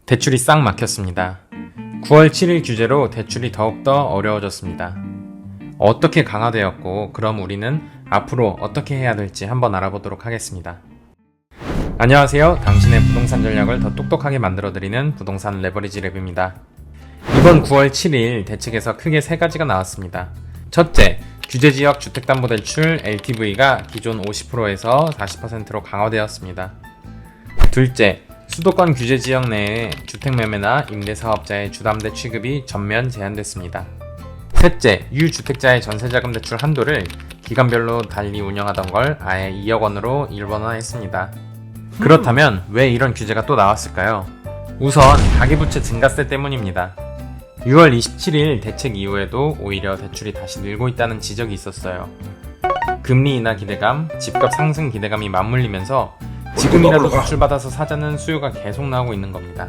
대출이 싹 막혔습니다. 9월 7일 규제로 대출이 더욱더 어려워졌습니다. 어떻게 강화되었고 그럼 우리는 앞으로 어떻게 해야 될지 한번 알아보도록 하겠습니다. 안녕하세요. 당신의 부동산 전략을 더 똑똑하게 만들어드리는 부동산 레버리지 랩입니다. 이번 9월 7일 대책에서 크게 세 가지가 나왔습니다. 첫째, 규제지역 주택담보대출 LTV가 기존 50%에서 40%로 강화되었습니다. 둘째, 수도권 규제지역 내에 주택매매나 임대사업자의 주담대 취급이 전면 제한됐습니다. 셋째, 유주택자의 전세자금 대출 한도를 기간별로 달리 운영하던 걸 아예 2억 원으로 일본화했습니다. 그렇다면 왜 이런 규제가 또 나왔을까요? 우선 가계부채 증가세 때문입니다. 6월 27일 대책 이후에도 오히려 대출이 다시 늘고 있다는 지적이 있었어요. 금리 인하 기대감, 집값 상승 기대감이 맞물리면서 지금이라도 대출받아서 사자는 수요가 계속 나오고 있는 겁니다.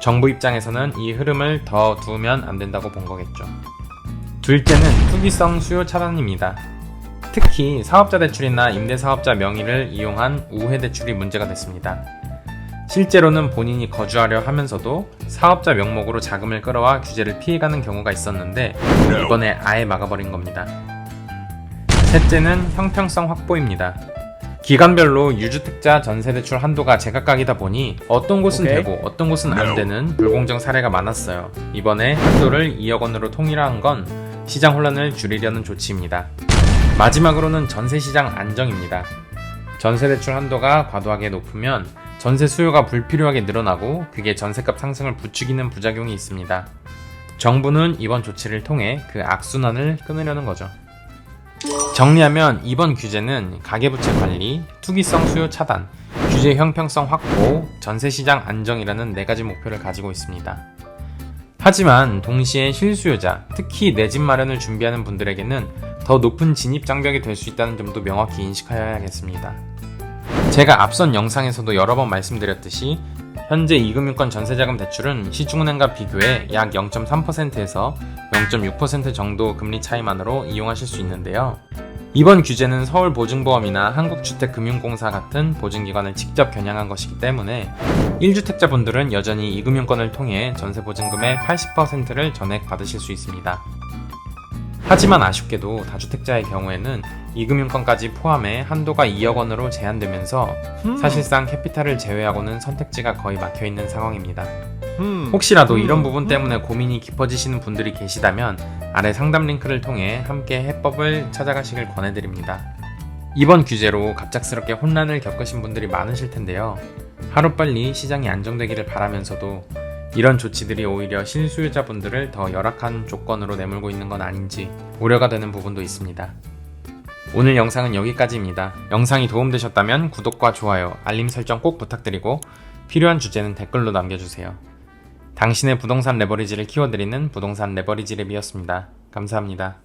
정부 입장에서는 이 흐름을 더 두면 안 된다고 본 거겠죠. 둘째는 투기성 수요 차단입니다. 특히 사업자 대출이나 임대사업자 명의를 이용한 우회 대출이 문제가 됐습니다. 실제로는 본인이 거주하려 하면서도 사업자 명목으로 자금을 끌어와 규제를 피해가는 경우가 있었는데 이번에 아예 막아버린 겁니다. 셋째는 형평성 확보입니다. 기간별로 유주택자 전세대출 한도가 제각각이다 보니 어떤 곳은 되고 어떤 곳은 안 되는 불공정 사례가 많았어요. 이번에 한도를 2억 원으로 통일화한 건 시장 혼란을 줄이려는 조치입니다. 마지막으로는 전세시장 안정입니다. 전세대출 한도가 과도하게 높으면 전세 수요가 불필요하게 늘어나고 그게 전세값 상승을 부추기는 부작용이 있습니다. 정부는 이번 조치를 통해 그 악순환을 끊으려는 거죠. 정리하면 이번 규제는 가계부채 관리, 투기성 수요 차단, 규제 형평성 확보, 전세시장 안정이라는 4가지 목표를 가지고 있습니다. 하지만 동시에 실수요자, 특히 내 집 마련을 준비하는 분들에게는 더 높은 진입 장벽이 될 수 있다는 점도 명확히 인식하여야겠습니다. 제가 앞선 영상에서도 여러 번 말씀드렸듯이 현재 이금융권 전세자금 대출은 시중은행과 비교해 약 0.3%에서 0.6% 정도 금리 차이만으로 이용하실 수 있는데요. 이번 규제는 서울보증보험이나 한국주택금융공사 같은 보증기관을 직접 겨냥한 것이기 때문에 1주택자분들은 여전히 이금융권을 통해 전세보증금의 80%를 전액 받으실 수 있습니다. 하지만 아쉽게도 다주택자의 경우에는 이금융권까지 포함해 한도가 2억 원으로 제한되면서 사실상 캐피탈을 제외하고는 선택지가 거의 막혀있는 상황입니다. 혹시라도 이런 부분 때문에 고민이 깊어지시는 분들이 계시다면 아래 상담 링크를 통해 함께 해법을 찾아가시길 권해드립니다. 이번 규제로 갑작스럽게 혼란을 겪으신 분들이 많으실 텐데요. 하루빨리 시장이 안정되기를 바라면서도 이런 조치들이 오히려 실수요자분들을 더 열악한 조건으로 내몰고 있는 건 아닌지 우려가 되는 부분도 있습니다. 오늘 영상은 여기까지입니다. 영상이 도움되셨다면 구독과 좋아요, 알림 설정 꼭 부탁드리고 필요한 주제는 댓글로 남겨주세요. 당신의 부동산 레버리지를 키워드리는 부동산 레버리지 랩이었습니다. 감사합니다.